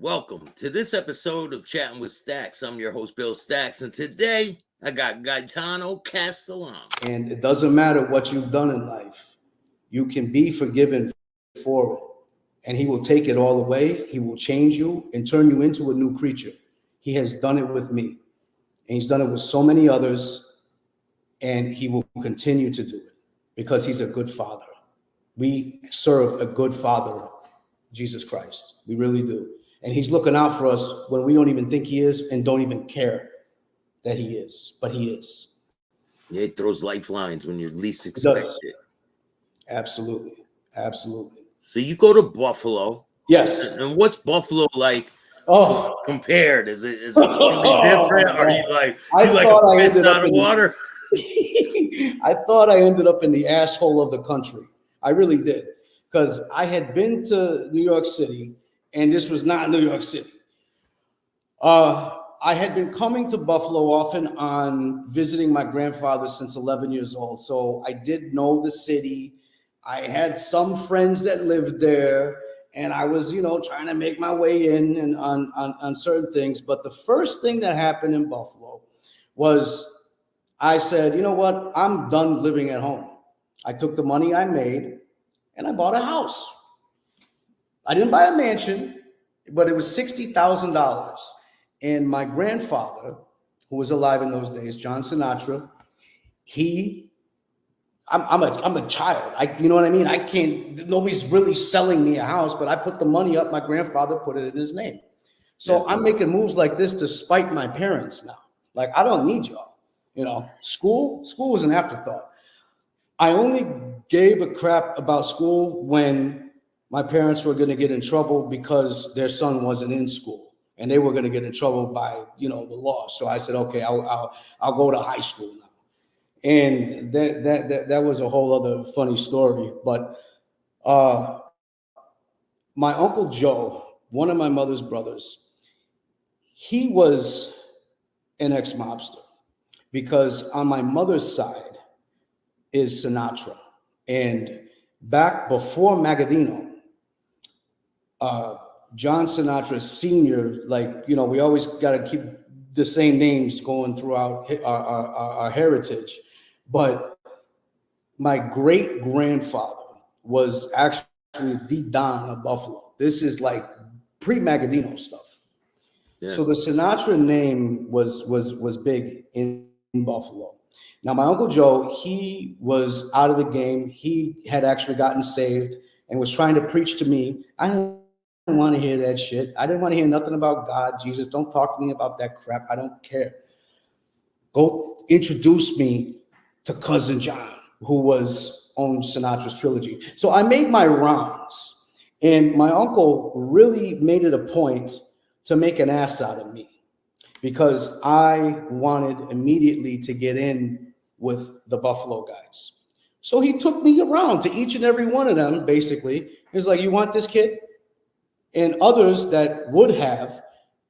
Welcome to this episode of Chatting with Staxx. I'm your host, Bill Staxx, and today I got Geatano Castellano. And it doesn't matter what you've done in life, you can be forgiven for it. And he will take it all away. He will change you and turn you into a new creature. He has done it with me, and he's done it with so many others, and he will continue to do it because he's a good father. We serve a good father, Jesus Christ. We really do. And he's looking out for us when we don't even think he is and don't even care that he is, but he is. Yeah, he throws lifelines when you least expect it. Absolutely. Absolutely. So you go to Buffalo. Yes. And what's Buffalo like compared? Is it totally different? Or are you like a fish out of water? I thought I ended up in the asshole of the country. I really did. Because I had been to New York City, and this was not New York City. I had been coming to Buffalo often on visiting my grandfather since 11 years old. So I did know the city. I had some friends that lived there, and I was, trying to make my way in and on certain things. But the first thing that happened in Buffalo was I said, you know what? I'm done living at home. I took the money I made and I bought a house. I didn't buy a mansion, but it was $60,000. And my grandfather, who was alive in those days, John Sinatra, I'm a child. You know what I mean? I can't, nobody's really selling me a house, but I put the money up. My grandfather put it in his name. So I'm making moves like this to spite my parents now. Like, I don't need y'all. School was an afterthought. I only gave a crap about school when my parents were going to get in trouble because their son wasn't in school, and they were going to get in trouble by, the law. So I said, okay, I'll go to high school now. And that was a whole other funny story. But my Uncle Joe, one of my mother's brothers, he was an ex-mobster because on my mother's side is Sinatra. And back before Magadino, John Sinatra Sr., we always got to keep the same names going throughout our heritage. But my great grandfather was actually the Don of Buffalo. This is like pre-Magadino stuff. Yeah. So the Sinatra name was big in Buffalo. Now, my Uncle Joe, he was out of the game. He had actually gotten saved and was trying to preach to me. I didn't want to hear that shit. I didn't want to hear nothing about God, Jesus. Don't talk to me about that crap. I don't care. Go introduce me to Cousin John, who owned Sinatra's trilogy. So I made my rounds, and my uncle really made it a point to make an ass out of me because I wanted immediately to get in with the Buffalo guys. So he took me around to each and every one of them, basically. He's like, you want this kid? And others that would have,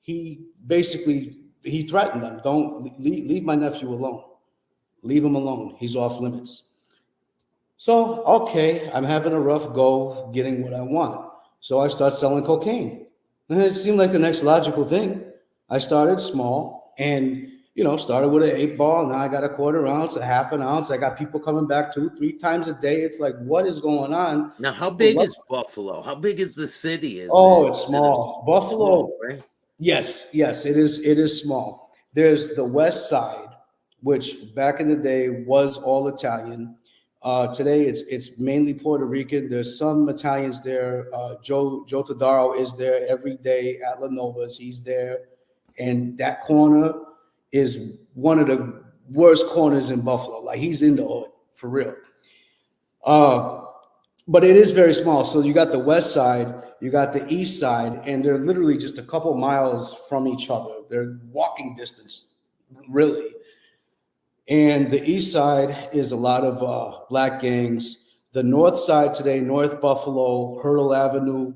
he threatened them. Don't leave my nephew alone. Leave him alone. He's off limits. So, okay, I'm having a rough go getting what I want. So I start selling cocaine. And it seemed like the next logical thing. I started small and, started with an 8-ball. Now I got a 1/4 ounce, a 1/2 ounce. I got people coming back 2-3 times a day. It's like, what is going on? Now, how big is Buffalo? How big is the city? It's small. Buffalo, small, right? Yes, it is. It is small. There's the West Side, which back in the day was all Italian. Today it's mainly Puerto Rican. There's some Italians there. Joe Todaro is there every day at La Nova's. He's there. And that corner is one of the worst corners in Buffalo. Like, he's in the hood, for real. But it is very small. So you got the West Side, you got the East Side, and they're literally just a couple miles from each other. They're walking distance, really. And the East Side is a lot of black gangs. The North Side today, North Buffalo, Hurdle Avenue,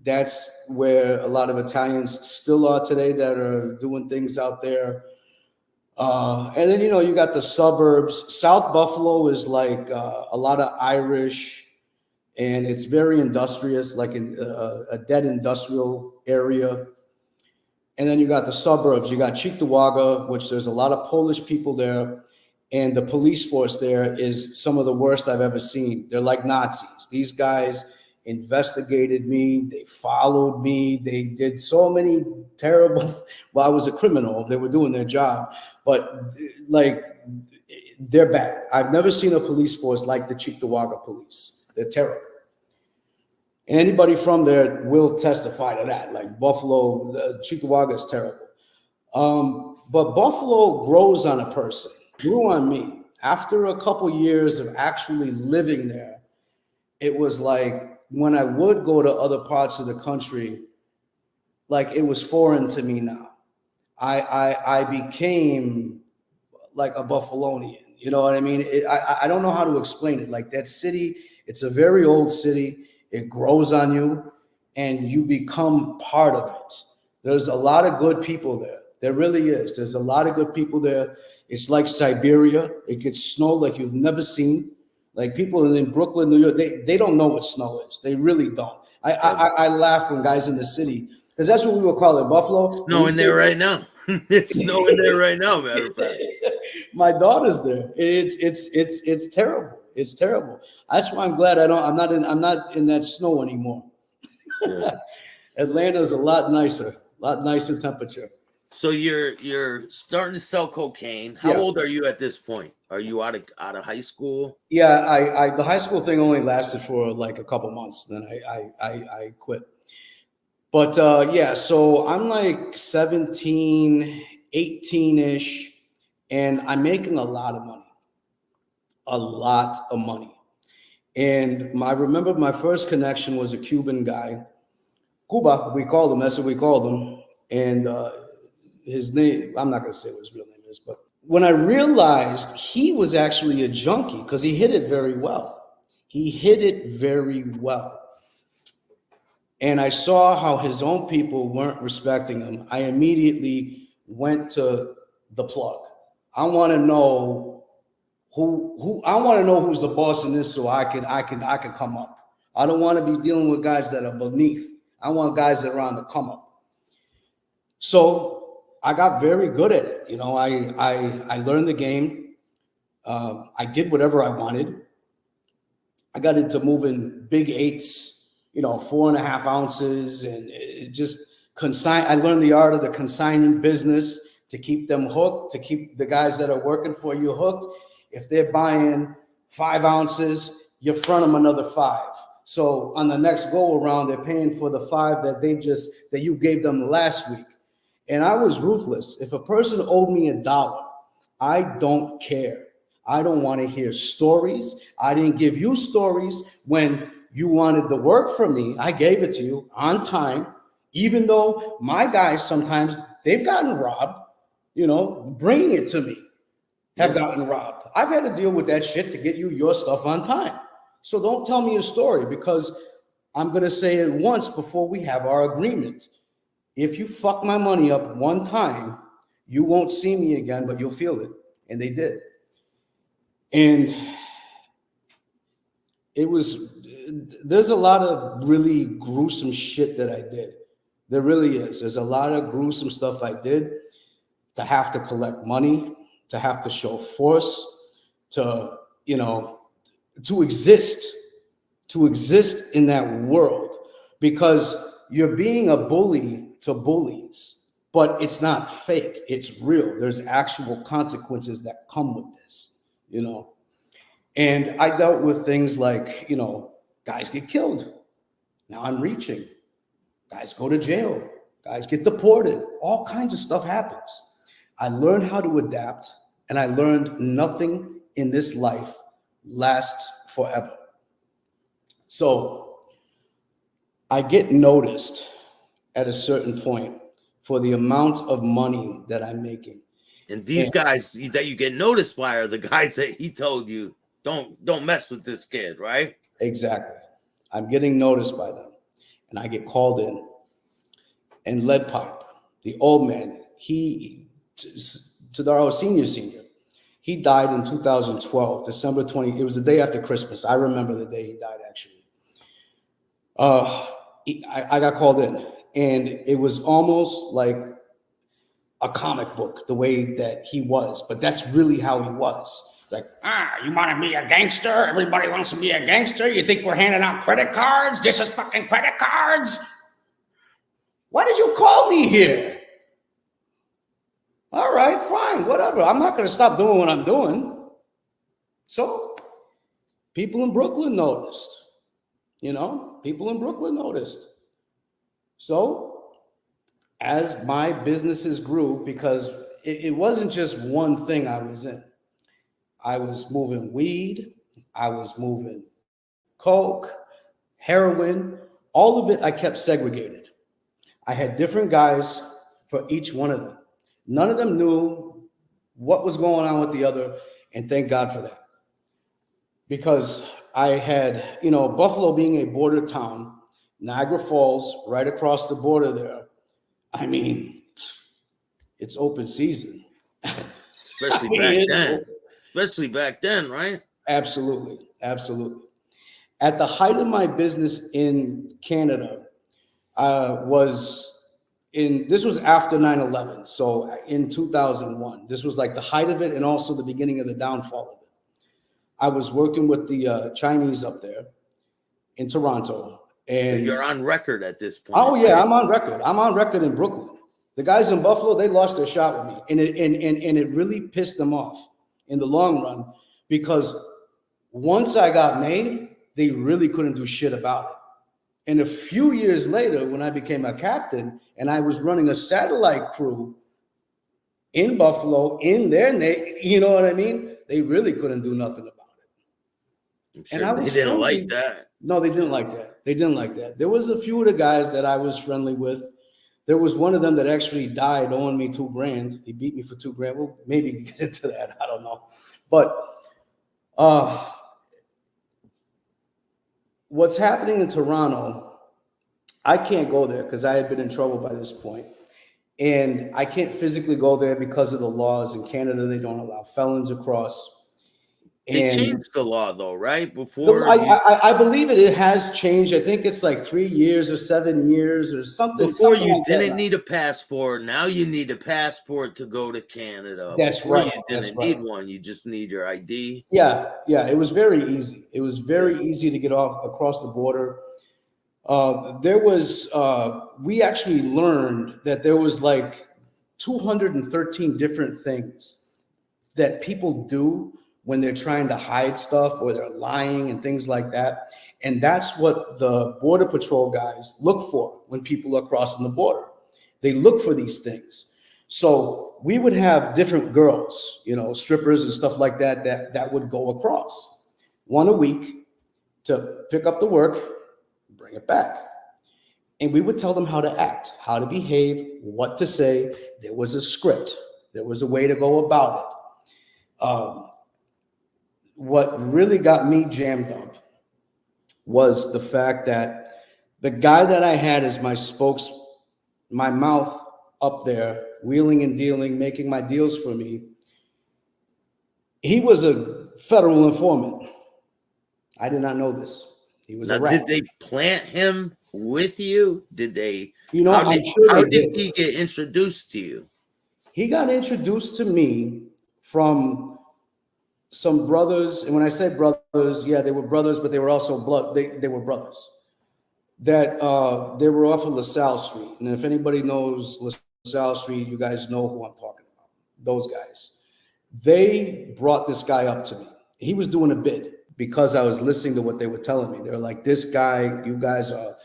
that's where a lot of Italians still are today that are doing things out there. And then, you got the suburbs. South Buffalo is like a lot of Irish, and it's very industrious, like in a dead industrial area. And then you got the suburbs. You got Cheektowaga, which there's a lot of Polish people there. And the police force there is some of the worst I've ever seen. They're like Nazis. These guys investigated me. They followed me. They did so many terrible, well, I was a criminal. They were doing their job. But like, they're bad. I've never seen a police force like the Cheektowaga police. They're terrible. And anybody from there will testify to that. Like Buffalo, Cheektowaga is terrible. But Buffalo grows on a person, grew on me. After a couple years of actually living there, it was like when I would go to other parts of the country, like it was foreign to me now. I became like a Buffalonian. You know what I mean? I don't know how to explain it. Like that city, it's a very old city. It grows on you and you become part of it. There's a lot of good people there. There really is. There's a lot of good people there. It's like Siberia. It gets snow like you've never seen. Like people in Brooklyn, New York, they don't know what snow is. They really don't. I laugh when guys in the city, because that's what we would call it, Buffalo. Snowing there right now. It's snowing there right now, matter of fact. My daughter's there. It's terrible. It's terrible. That's why I'm glad I'm not in that snow anymore. Yeah. Atlanta's a lot nicer temperature. So you're starting to sell cocaine. How old are you at this point? Are you out of high school? Yeah, the high school thing only lasted for like a couple months. Then I quit. But yeah, so I'm like 17, 18-ish, and I'm making a lot of money. A lot of money. And I remember my first connection was a Cuban guy. Cuba, we called him. That's what we called him. And his name, I'm not going to say what his real name is, but when I realized he was actually a junkie, because he hit it very well. He hit it very well. And I saw how his own people weren't respecting him. I immediately went to the plug. I want to know who's the boss in this, so I can come up. I don't want to be dealing with guys that are beneath. I want guys that are on the come up. So I got very good at it. You know, I learned the game. I did whatever I wanted. I got into moving big eights, 4.5 ounces, and it just I learned the art of the consignment business to keep them hooked, to keep the guys that are working for you hooked. If they're buying 5 ounces, you front them another 5. So on the next go around, they're paying for the 5 that you gave them last week. And I was ruthless. If a person owed me $1, I don't care. I don't want to hear stories. I didn't give you stories when you wanted the work from me. I gave it to you on time, even though my guys sometimes they've gotten robbed, bringing it to me have gotten robbed. I've had to deal with that shit to get you your stuff on time. So don't tell me a story, because I'm going to say it once before we have our agreement. If you fuck my money up one time, you won't see me again, but you'll feel it. And they did. And there's a lot of really gruesome shit that I did. There really is. There's a lot of gruesome stuff I did, to have to collect money, to have to show force, to exist in that world, because you're being a bully to bullies, but it's not fake. It's real. There's actual consequences that come with this, And I dealt with things like, guys get killed. Now I'm reaching. Guys go to jail. Guys get deported. All kinds of stuff happens. I learned how to adapt, and I learned nothing in this life lasts forever. So I get noticed at a certain point for the amount of money that I'm making. And these guys that you get noticed by are the guys that he told you, don't mess with this kid, right? Exactly. I'm getting noticed by them. And I get called in. And Lead Pipe, the old man, to our senior, he died in 2012, December 20. It was the day after Christmas. I remember the day he died, actually. I got called in, and it was almost like a comic book the way that he was, but that's really how he was. Like, you want to be a gangster? Everybody wants to be a gangster. You think we're handing out credit cards? This is fucking credit cards. Why did you call me here? All right, fine, whatever. I'm not going to stop doing what I'm doing. So people in Brooklyn noticed. People in Brooklyn noticed. So as my businesses grew, because it wasn't just one thing I was in. I was moving weed, I was moving coke, heroin, all of it I kept segregated. I had different guys for each one of them. None of them knew what was going on with the other, and thank God for that. Because I had, Buffalo being a border town, Niagara Falls, right across the border there. I mean, it's open season. Especially back then, right? Absolutely. At the height of my business in Canada, this was after 9/11. So in 2001, this was like the height of it and also the beginning of the downfall of it. I was working with the Chinese up there in Toronto. And so you're on record at this point. Oh, yeah, right? I'm on record. I'm on record in Brooklyn. The guys in Buffalo, they lost their shot with me. And it really pissed them off in the long run, because once I got made, they really couldn't do shit about it. And a few years later, when I became a captain and I was running a satellite crew in Buffalo, in their name, you know what I mean? They really couldn't do nothing about it. I'm sure they didn't like that. No, they didn't like that. There was a few of the guys that I was friendly with. There was one of them that actually died owing me $2,000. He beat me for $2,000. We'll maybe get into that. I don't know. But what's happening in Toronto, I can't go there because I had been in trouble by this point. And I can't physically go there because of the laws in Canada. They don't allow felons across. They changed the law, though, right? Before I believe it has changed. I think it's like 3 years or 7 years or something. Before you didn't need a passport. Now you need a passport to go to Canada. That's right. You didn't need one. You just need your ID. Yeah. It was very easy. It was very easy to get across the border. We actually learned that there was like 213 different things that people do when they're trying to hide stuff or they're lying and things like that. And that's what the Border Patrol guys look for when people are crossing the border. They look for these things. So we would have different girls, strippers and stuff like that would go across one a week to pick up the work, bring it back. And we would tell them how to act, how to behave, what to say. There was a script. There was a way to go about it. What really got me jammed up was the fact that the guy that I had as my mouth up there, wheeling and dealing, making my deals for me, he was a federal informant. I did not know this. He was a rat. Did they plant him with you? Did they? How did he get introduced to you? He got introduced to me from some brothers, and when I say brothers, yeah, they were brothers, but they were also blood. They were brothers that they were off of LaSalle Street. And if anybody knows LaSalle Street, you guys know who I'm talking about. Those guys. They brought this guy up to me. He was doing a bid because I was listening to what they were telling me. They were like, "This guy, you guys are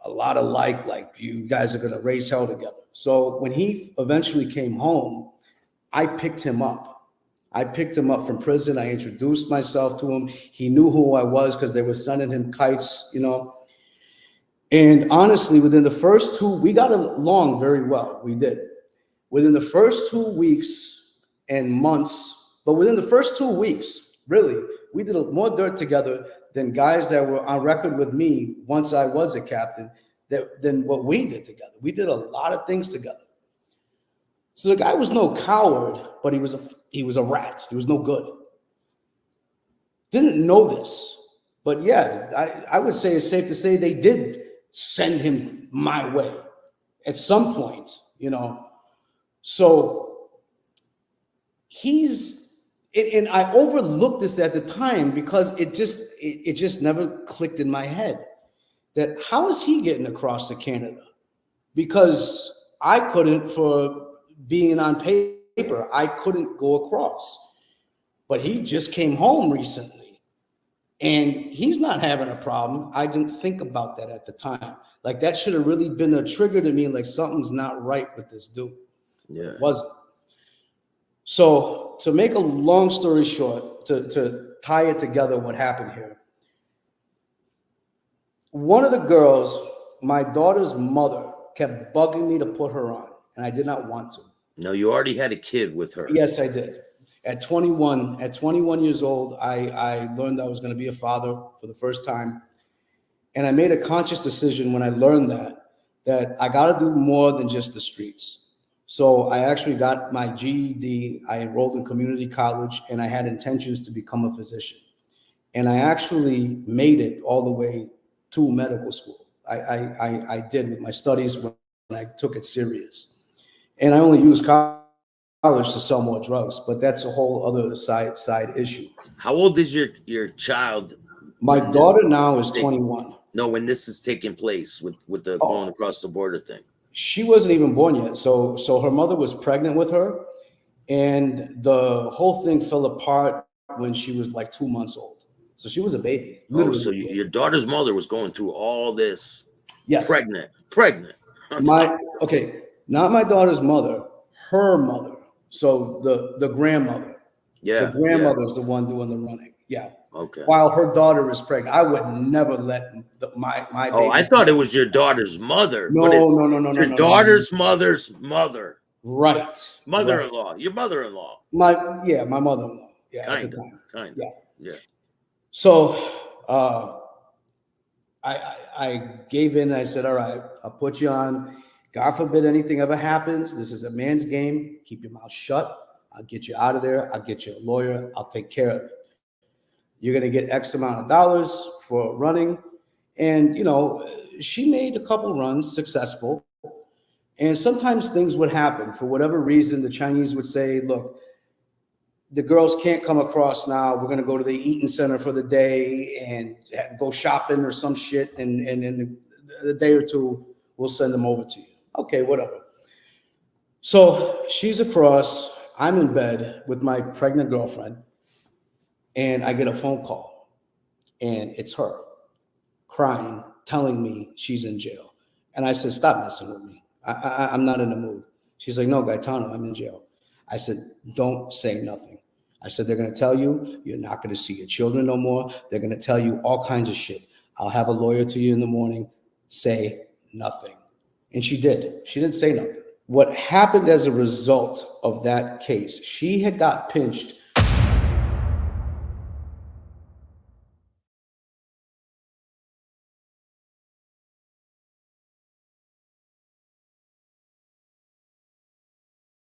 a lot alike. Like you guys are gonna raise hell together." So when he eventually came home, I picked him up. I picked him up from prison. I introduced myself to him. He knew who I was because they were sending him kites, And honestly, within the first we got along very well. We did. Within the first 2 weeks and months, but within the first 2 weeks, really, we did more dirt together than guys that were on record with me once I was a captain than what we did together. We did a lot of things together. So the guy was no coward, but he was a rat. He was no good. Didn't know this, but yeah, I would say it's safe to say they did send him my way at some point, So and I overlooked this at the time because it just never clicked in my head that how is he getting across to Canada? Because I couldn't, for being on paper, I couldn't go across. But he just came home recently and he's not having a problem. I didn't think about that at the time. Like that should have really been a trigger to me, like something's not right with this dude. Yeah. It wasn't. So to make a long story short, to tie it together, what happened here, one of the girls, my daughter's mother, kept bugging me to put her on, and I did not want to. No, you already had a kid with her. Yes, I did. At 21 years old, I learned I was going to be a father for the first time. And I made a conscious decision when I learned that I got to do more than just the streets. So I actually got my GED. I enrolled in community college, and I had intentions to become a physician. And I actually made it all the way to medical school. I did with my studies when I took it serious. And I only used college to sell more drugs, but that's a whole other side issue. How old is your child? My daughter now is 21. No, when this is taking place with the going across the border thing. She wasn't even born yet. So her mother was pregnant with her, and the whole thing fell apart when she was like 2 months old. So she was a baby. Oh, so your daughter's mother was going through all this. Yes. Pregnant. Not my daughter's mother, her mother. So the grandmother. Yeah. The grandmother's the one doing the running. Yeah. Okay. While her daughter is pregnant, I would never let my baby. Oh, I thought it was your daughter's mother. No. Your daughter's mother's mother. Right. Mother-in-law. Right. Your mother-in-law. My mother-in-law. Yeah. Kind of. Yeah. So I gave in. I said, all right, I'll put you on. God forbid anything ever happens. This is a man's game. Keep your mouth shut. I'll get you out of there. I'll get you a lawyer. I'll take care of it. You're going to get X amount of dollars for running. And, she made a couple runs successful. And sometimes things would happen. For whatever reason, the Chinese would say, look, the girls can't come across now. We're going to go to the Eaton Center for the day and go shopping or some shit. And in a day or two, we'll send them over to you. Okay, whatever. So she's across. I'm in bed with my pregnant girlfriend. And I get a phone call. And it's her crying, telling me she's in jail. And I said, stop messing with me. I'm not in the mood. She's like, no, Geatano, I'm in jail. I said, don't say nothing. I said, they're going to tell you you're not going to see your children no more. They're going to tell you all kinds of shit. I'll have a lawyer to you in the morning. Say nothing. And she did. She didn't say nothing. What happened as a result of that case, she had got pinched